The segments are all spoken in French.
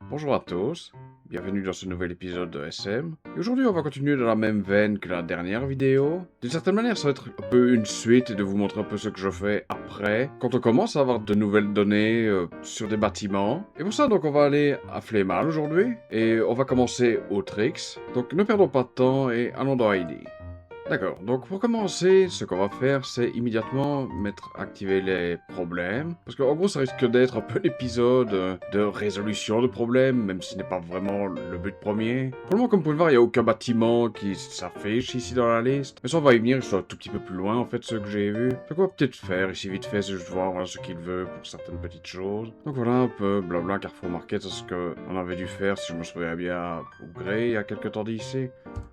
Bonjour à tous, bienvenue dans ce nouvel épisode de SM. Et aujourd'hui on va continuer dans la même veine que la dernière vidéo. D'une certaine manière ça va être un peu une suite et de vous montrer un peu ce que je fais après, quand on commence à avoir de nouvelles données sur des bâtiments. Et pour ça donc on va aller à Flémal aujourd'hui, et on va commencer au Trix. Donc ne perdons pas de temps et allons dans ID. D'accord, donc pour commencer, ce qu'on va faire, c'est immédiatement activer les problèmes. Parce qu'en gros, ça risque d'être un peu l'épisode de résolution de problèmes, même si ce n'est pas vraiment le but premier. Pour le moment, comme vous pouvez le voir, il n'y a aucun bâtiment qui s'affiche ici dans la liste. Mais ça, on va y venir, je suis un tout petit peu plus loin, en fait, ce que j'ai vu. Ce qu'on va peut-être faire ici vite fait, c'est juste voir voilà, ce qu'il veut pour certaines petites choses. Donc voilà, un peu blabla, Carrefour Market, c'est ce qu'on avait dû faire, si je me souviens bien, au Grey, il y a quelques temps d'ici.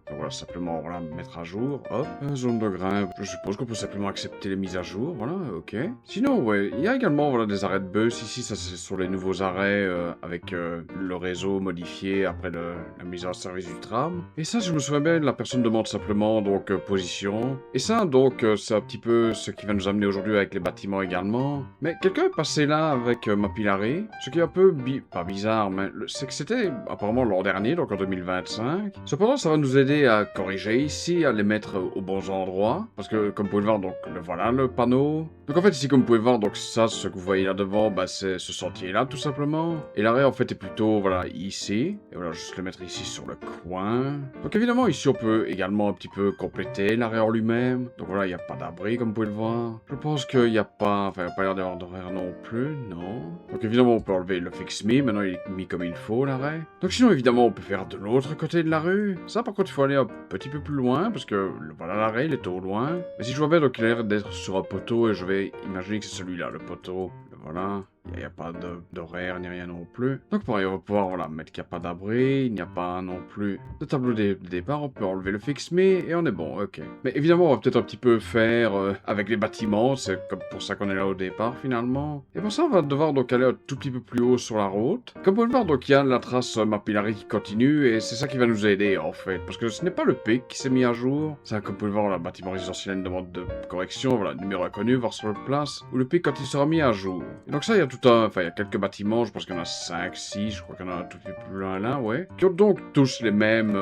Donc voilà, simplement voilà, mettre à jour. Hop, zone de grain. Je suppose qu'on peut simplement accepter les mises à jour. Voilà, ok. Sinon, ouais, il y a également voilà, des arrêts de bus. Ici, ça c'est sur les nouveaux arrêts avec le réseau modifié après la mise en service du tram. Et ça, je me souviens bien, la personne demande simplement donc position. Et ça, donc, c'est un petit peu ce qui va nous amener aujourd'hui avec les bâtiments également. Mais quelqu'un est passé là avec Mapillary. Ce qui est un peu pas bizarre, mais c'est que c'était apparemment l'an dernier, donc en 2025. Cependant, ça va nous aider à corriger ici, à les mettre aux bons endroits. Parce que, comme vous pouvez le voir, donc, voilà le panneau. Donc en fait, ici, comme vous pouvez le voir, donc ça, ce que vous voyez là devant, bah, c'est ce sentier-là, tout simplement. Et l'arrêt, en fait, est plutôt, voilà, ici. Et voilà, juste le mettre ici sur le coin. Donc évidemment, ici, on peut également un petit peu compléter l'arrêt en lui-même. Donc voilà, il n'y a pas d'abri, comme vous pouvez le voir. Je pense qu'il n'y a pas, enfin, il n'y a pas l'air d'avoir d'horaire non plus, non. Donc évidemment, on peut enlever le Fix Me. Maintenant, il est mis comme il faut, l'arrêt. Donc sinon, évidemment, on peut faire de l'autre côté de la rue. Ça, par contre, il faut aller un petit peu plus loin, parce que voilà, l'arrêt, il est au loin. Mais si je vois bien, donc il a l'air d'être sur un poteau, et je vais imaginer que c'est celui-là, le poteau. Voilà. Il n'y a pas d'horaire ni rien non plus. Donc pareil, on va pouvoir voilà, mettre qu'il n'y a pas d'abri, il n'y a pas non plus de tableau de départ, on peut enlever le Fix Me et on est bon, ok. Mais évidemment, on va peut-être un petit peu faire avec les bâtiments, c'est comme pour ça qu'on est là au départ finalement. Et pour ça, on va devoir donc aller un tout petit peu plus haut sur la route. Comme vous pouvez le voir, donc il y a la trace Mapillary qui continue et c'est ça qui va nous aider en fait. Parce que ce n'est pas le pic qui s'est mis à jour. Ça, comme vous pouvez le voir, le bâtiment résidentiel a une demande de correction, voilà, numéro inconnu, voir sur le place, ou le pic quand il sera mis à jour. Et donc ça, il y a enfin, il y a quelques bâtiments, je pense qu'il y en a 5, 6, je crois qu'il y en a un tout petit peu plus loin là, ouais, qui ont donc tous les mêmes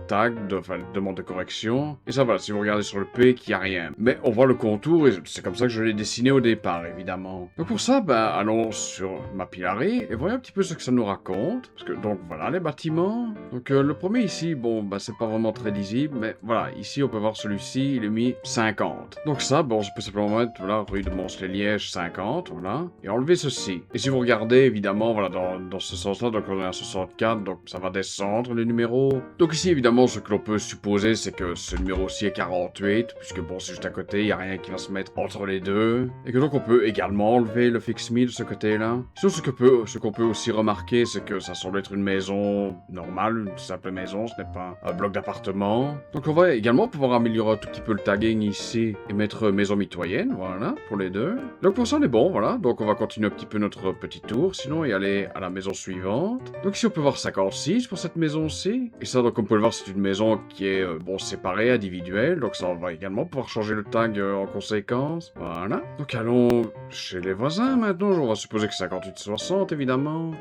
tags, enfin, demande de correction. Et ça, voilà, si vous regardez sur le pic, il n'y a rien. Mais on voit le contour, et c'est comme ça que je l'ai dessiné au départ, évidemment. Donc pour ça, ben, allons sur Mapillary, et voyons un petit peu ce que ça nous raconte. Parce que, donc, voilà les bâtiments. Donc, le premier ici, bon, ben, c'est pas vraiment très lisible, mais voilà, ici, on peut voir celui-ci, il est mis 50. Donc ça, bon, je peux simplement mettre, voilà, rue de Mons-les-Lièges, 50, voilà, et enlever ceci. Et si vous regardez, évidemment, voilà, dans ce sens-là, donc on est à 64, donc ça va descendre les numéros. Donc ici, évidemment, ce que l'on peut supposer, c'est que ce numéro-ci est 48, puisque bon, c'est juste à côté, il n'y a rien qui va se mettre entre les deux. Et que donc on peut également enlever le Fix Me de ce côté-là. Sinon, ce qu'on peut aussi remarquer, c'est que ça semble être une maison normale, une simple maison, ce n'est pas un bloc d'appartement. Donc on va également pouvoir améliorer un tout petit peu le tagging ici, et mettre maison mitoyenne, voilà, pour les deux. Donc pour ça, on est bon, voilà, donc on va continuer un petit peu notre petit tour, sinon y aller à la maison suivante. Donc ici on peut voir 56 pour cette maison-ci. Et ça, donc comme vous pouvez le voir, c'est une maison qui est, bon, séparée, individuelle. Donc ça, on va également pouvoir changer le tag en conséquence. Voilà. Donc allons chez les voisins maintenant. On va supposer que 58-60, évidemment.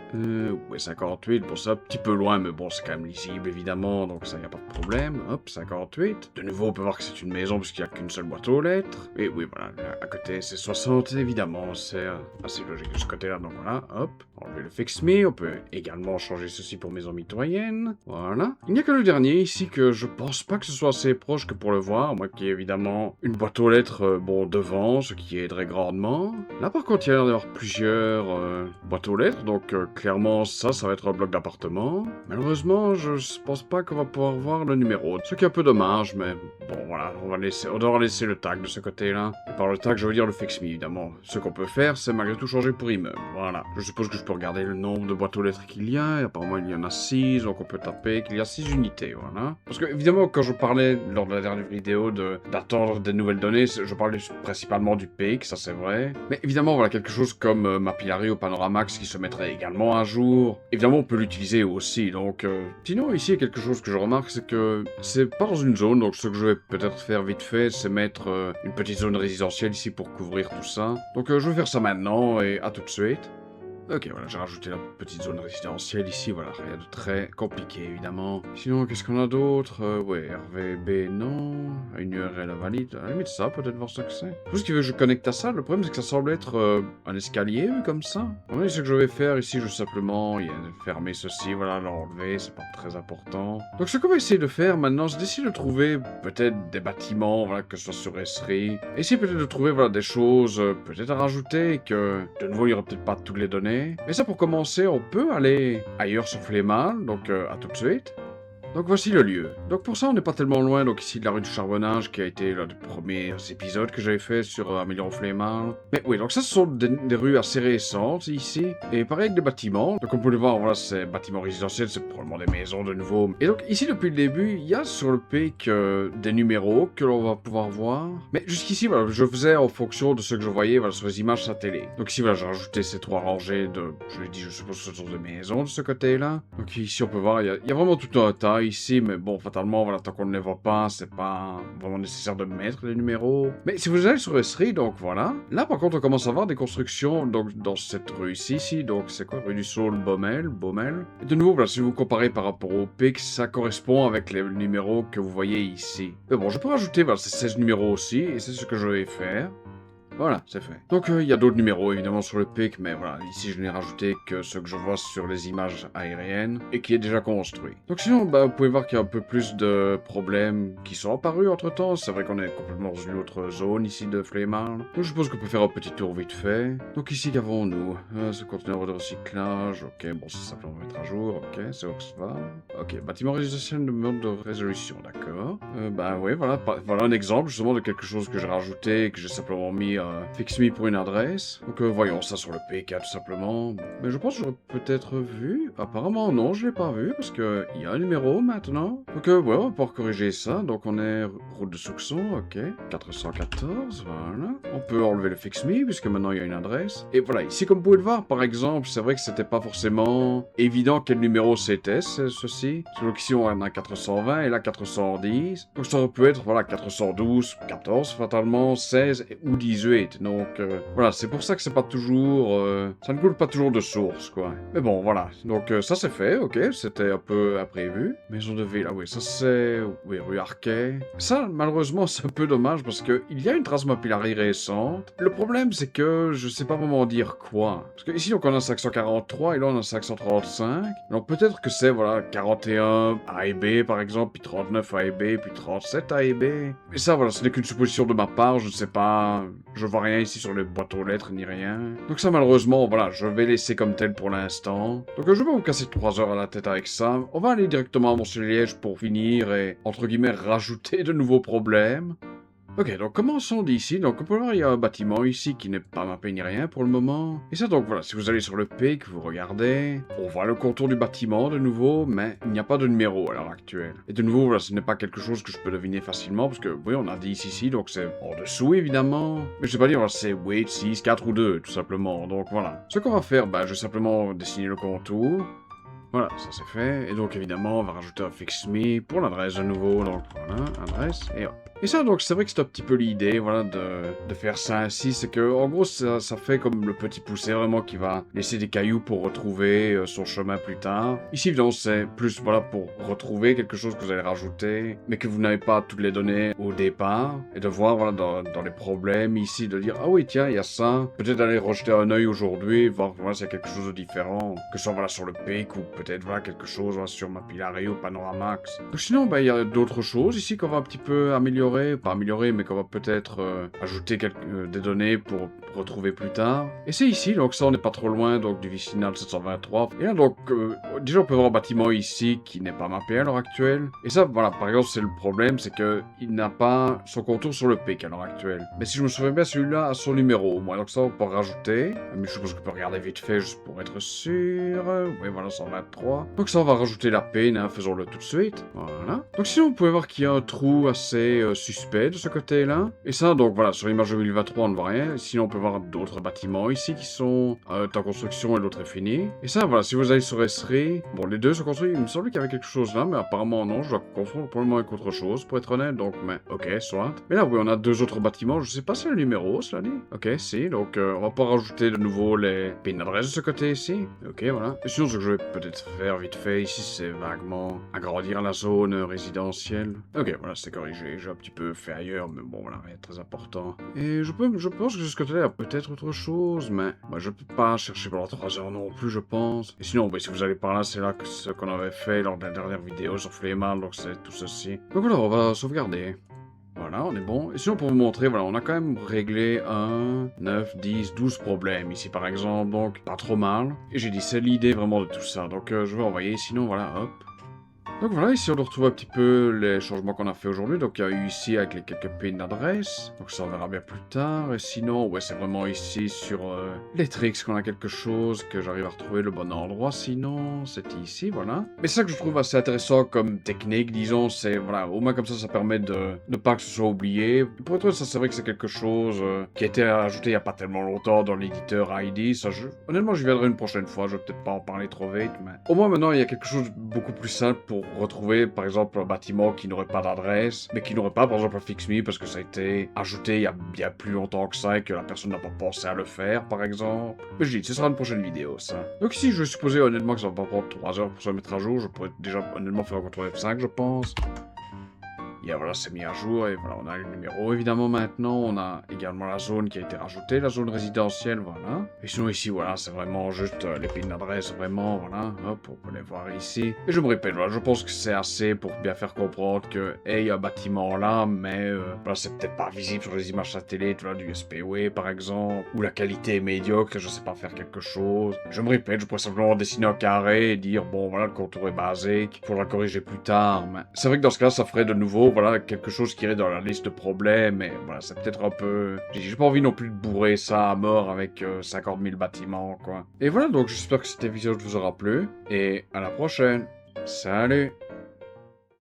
Ouais, 58, bon, c'est un petit peu loin, mais bon, c'est quand même lisible, évidemment. Donc ça, y a pas de problème. Hop, 58. De nouveau, on peut voir que c'est une maison puisqu'il n'y a qu'une seule boîte aux lettres. Et oui, voilà, à côté, c'est 60, évidemment. C'est assez logique de ce côté-là, donc voilà, hop, enlever le Fix Me, on peut également changer ceci pour maison mitoyenne, voilà. Il n'y a que le dernier ici que je pense pas que ce soit assez proche que pour le voir, moi qui ai évidemment une boîte aux lettres, bon, devant, ce qui aiderait grandement. Là par contre, il y a l'air d'avoir plusieurs boîtes aux lettres, donc clairement ça va être un bloc d'appartement. Malheureusement, je pense pas qu'on va pouvoir voir le numéro, ce qui est un peu dommage, mais bon voilà, on doit laisser le tag de ce côté-là. Et par le tag, je veux dire le Fix Me, évidemment. Ce qu'on peut faire, c'est malgré tout changer pour immeuble. Voilà. Je suppose que je peux regarder le nombre de boîtes aux lettres qu'il y a. Et apparemment, il y en a 6, donc on peut taper qu'il y a 6 unités. Voilà. Parce que, évidemment, quand je parlais lors de la dernière vidéo d'attendre des nouvelles données, je parlais principalement du pic, ça c'est vrai. Mais évidemment, voilà, quelque chose comme Mapillary ou Panoramax qui se mettrait également à jour. Évidemment, on peut l'utiliser aussi. Donc, sinon, ici, il y a quelque chose que je remarque, c'est que c'est pas dans une zone. Donc, ce que je vais peut-être faire vite fait, c'est mettre une petite zone résidentielle ici pour couvrir tout ça. Donc, je vais faire ça maintenant et à tout de suite. Ok, voilà, j'ai rajouté la petite zone résidentielle ici, voilà, rien de très compliqué, évidemment. Sinon, qu'est-ce qu'on a d'autre? Ouais, RVB, non. Une URL invalide, à la limite ça, peut-être voir ce que c'est. Tout ce qui veut que je connecte à ça, le problème c'est que ça semble être un escalier, vu comme ça. Voilà, ce que je vais faire ici, je simplement, fermer ceci, voilà, l'enlever, c'est pas très important. Donc ce qu'on va essayer de faire maintenant, c'est d'essayer de trouver peut-être des bâtiments, voilà, que ce soit sur Esri. Essayer peut-être de trouver, voilà, des choses peut-être à rajouter, que de nouveau, il n'y aura peut-être pas toutes les données. Mais ça, pour commencer, on peut aller ailleurs sur Flémal, donc à tout de suite. Donc voici le lieu. Donc pour ça, on n'est pas tellement loin, donc ici de la rue du Charbonnage, qui a été l'un des premiers épisodes que j'avais fait sur Améliorant Flémal. Mais oui, donc ça, ce sont des rues assez récentes ici, et pareil avec des bâtiments. Donc on peut le voir, voilà, c'est bâtiments résidentiels, c'est probablement des maisons de nouveau. Et donc ici, depuis le début, il y a sur le pic des numéros que l'on va pouvoir voir. Mais jusqu'ici, voilà, je faisais en fonction de ce que je voyais, voilà, sur les images sur la télé. Donc ici, voilà, j'ai rajouté ces 3 rangées de, je l'ai dit, je suppose que ce sont des maisons de ce côté-là. Donc ici, on peut voir, il y a vraiment tout un tas ici, mais bon, fatalement, voilà, tant qu'on ne les voit pas, c'est pas vraiment nécessaire de mettre les numéros. Mais si vous allez sur Esri, donc voilà, là par contre, on commence à voir des constructions, donc dans cette rue ici, donc c'est quoi, rue du Saule, Baumel. Et de nouveau, voilà, si vous comparez par rapport au pic, ça correspond avec les numéros que vous voyez ici. Mais bon, je peux rajouter, voilà, ces 16 numéros aussi, et c'est ce que je vais faire. Voilà, c'est fait. Donc il y a d'autres numéros évidemment sur le pic, mais voilà, ici je n'ai rajouté que ce que je vois sur les images aériennes et qui est déjà construit. Donc sinon, bah, vous pouvez voir qu'il y a un peu plus de problèmes qui sont apparus entre temps. C'est vrai qu'on est complètement dans une autre zone ici de Flémal. Donc je suppose qu'on peut faire un petit tour vite fait. Donc ici, qu'avons-nous? Ce conteneur de recyclage, ok, bon, c'est simplement mettre à jour, ok, c'est Oxfam. Ok, bâtiment résidentiel de mode de résolution, d'accord. Bah oui, voilà, voilà un exemple justement de quelque chose que j'ai rajouté et que j'ai simplement mis Fix Me pour une adresse. Donc voyons ça sur le PK tout simplement. Mais je pense que j'aurais peut-être vu. Apparemment non, je l'ai pas vu parce que il y a un numéro maintenant. Donc ouais, on va pouvoir corriger ça. Donc on est route de Souxon, ok. 414, voilà. On peut enlever le Fix Me puisque maintenant il y a une adresse. Et voilà, ici comme vous pouvez le voir par exemple, c'est vrai que c'était pas forcément évident quel numéro c'était ceci. Donc ici on a 420 et là 410. Donc ça aurait pu être voilà 412, 14 fatalement, 16 ou 18. Donc voilà, c'est pour ça que c'est pas toujours... ça ne coule pas toujours de source, quoi. Mais bon, voilà. Donc ça c'est fait, ok, c'était un peu imprévu. Maison de ville, ah oui, ça c'est... Oui, rue Arquet. Ça, malheureusement, c'est un peu dommage parce que il y a une trace Mapillary récente. Le problème, c'est que je sais pas vraiment dire quoi. Parce que ici, donc, on a 543 et là, on a 535. Donc peut-être que c'est, voilà, 41 A et B, par exemple, puis 39 A et B, puis 37 A et B. Mais ça, voilà, ce n'est qu'une supposition de ma part, je ne sais pas... Je vois rien ici sur les boîtes aux lettres ni rien. Donc ça malheureusement, voilà, je vais laisser comme tel pour l'instant. Donc je vais pas vous casser 3 heures à la tête avec ça. On va aller directement à Mont-sur-Liège pour finir et, entre guillemets, rajouter de nouveaux problèmes. Ok, donc commençons d'ici. Donc on peut voir, il y a un bâtiment ici qui n'est pas mappé ni rien pour le moment. Et ça, donc voilà, si vous allez sur le pic, vous regardez, on voit le contour du bâtiment de nouveau, mais il n'y a pas de numéro à l'heure actuelle. Et de nouveau, voilà, ce n'est pas quelque chose que je peux deviner facilement, parce que, oui, on a dit ici, donc c'est en dessous, évidemment. Mais je sais pas dire, voilà, c'est 8, 6, 4 ou 2, tout simplement. Donc voilà. Ce qu'on va faire, bah, je vais simplement dessiner le contour. Voilà, ça c'est fait. Et donc évidemment, on va rajouter un Fix Me pour l'adresse de nouveau. Donc voilà, adresse, et hop. Et ça, donc, c'est vrai que c'est un petit peu l'idée, voilà, de faire ça ainsi. C'est que, en gros, ça fait comme le petit poussé, vraiment, qui va laisser des cailloux pour retrouver son chemin plus tard. Ici, évidemment, c'est plus, voilà, pour retrouver quelque chose que vous allez rajouter, mais que vous n'avez pas toutes les données au départ. Et de voir, voilà, dans les problèmes, ici, de dire, ah oui, tiens, il y a ça. Peut-être aller rejeter un œil aujourd'hui, voir, voilà, s'il y a quelque chose de différent. Que ce soit, voilà, sur le pic, ou peut-être, voilà, quelque chose, voilà, sur Mapillary ou Panoramax. Donc sinon, bah, il y a d'autres choses ici qu'on va un petit peu améliorer. Pas améliorer, mais qu'on va peut-être ajouter des données pour retrouver plus tard. Et c'est ici, donc ça on n'est pas trop loin donc du vicinal 723. Et là donc, déjà on peut voir un bâtiment ici qui n'est pas mappé à l'heure actuelle. Et ça, voilà, par exemple, c'est le problème, c'est que il n'a pas son contour sur le pic à l'heure actuelle. Mais si je me souviens bien, celui-là a son numéro au moins, donc ça on peut rajouter. Mais je suppose qu'on peut regarder vite fait juste pour être sûr. Oui, voilà, 123. Donc ça on va rajouter la peine, hein, faisons-le tout de suite. Voilà. Donc sinon, vous pouvez voir qu'il y a un trou assez suspect de ce côté-là. Et ça, donc voilà, sur l'image 2023, on ne voit rien. Sinon, on peut voir d'autres bâtiments ici qui sont en construction et l'autre est fini. Et ça, voilà, si vous allez sur Esri, bon, les deux sont construits. Il me semblait qu'il y avait quelque chose là, mais apparemment non. Je dois confondre probablement avec autre chose, pour être honnête. Donc, mais ok, soit. Mais là, oui, on a deux autres bâtiments. Je sais pas si c'est le numéro, cela dit. Ok, si. Donc, on va pas rajouter de nouveau les pins d'adresse de ce côté ici. Ok, voilà. Et sinon, ce que je vais peut-être faire vite fait ici, c'est vaguement agrandir la zone résidentielle. Ok, voilà, c'est corrigé. J'ai un petit peu fait ailleurs, mais bon, voilà, rien de très important. Et je pense que de ce côté-là, il y a peut-être autre chose, mais moi, je peux pas chercher pendant 3 heures non plus, je pense. Et sinon, bah, si vous allez par là, c'est là que ce qu'on avait fait lors de la dernière vidéo sur Flémal, donc c'est tout ceci. Donc voilà, on va sauvegarder. Voilà, on est bon. Et sinon, pour vous montrer, voilà, on a quand même réglé 1, 9, 10, 12 problèmes ici, par exemple, donc pas trop mal. Et j'ai dit, c'est l'idée vraiment de tout ça, donc je vais envoyer, sinon, voilà, hop. Donc voilà, ici on retrouve un petit peu les changements qu'on a fait aujourd'hui. Donc il y a eu ici avec les quelques pins d'adresse. Donc ça on verra bien plus tard. Et sinon, ouais, c'est vraiment ici sur les tricks qu'on a quelque chose que j'arrive à retrouver le bon endroit. Sinon, c'était ici, voilà. Mais ça que je trouve assez intéressant comme technique, disons, c'est voilà, au moins comme ça permet de ne pas que ce soit oublié. Pour être honnête, ça c'est vrai que c'est quelque chose qui a été ajouté il n'y a pas tellement longtemps dans l'éditeur ID. Ça, honnêtement, j'y viendrai une prochaine fois. Je vais peut-être pas en parler trop vite, mais au moins maintenant il y a quelque chose de beaucoup plus simple pour retrouver par exemple un bâtiment qui n'aurait pas d'adresse, mais qui n'aurait pas par exemple un FixMe parce que ça a été ajouté il y a bien plus longtemps que ça et que la personne n'a pas pensé à le faire par exemple. Mais je dis, ce sera une prochaine vidéo ça. Donc ici je vais supposer honnêtement que ça va pas prendre 3 heures pour se mettre à jour, je pourrais déjà honnêtement faire un CTRL F5 je pense. Et voilà, c'est mis à jour et voilà, on a le numéro évidemment maintenant, on a également la zone qui a été rajoutée, la zone résidentielle, voilà. Et sinon ici, voilà, c'est vraiment juste les pins d'adresse, vraiment, voilà, hop, on peut les voir ici. Et je me répète, voilà, je pense que c'est assez pour bien faire comprendre que, hey, il y a un bâtiment là, mais voilà, c'est peut-être pas visible sur les images satellites, voilà, du SPW par exemple, ou la qualité est médiocre, je sais pas faire quelque chose. Je me répète, je pourrais simplement dessiner un carré et dire, bon, voilà, le contour est basique, il faudra corriger plus tard, mais c'est vrai que dans ce cas, ça ferait de nouveau, voilà, quelque chose qui irait dans la liste de problèmes, et voilà, c'est peut-être un peu... J'ai pas envie non plus de bourrer ça à mort avec 50 000 bâtiments, quoi. Et voilà, donc j'espère que cet épisode vous aura plu, et à la prochaine. Salut!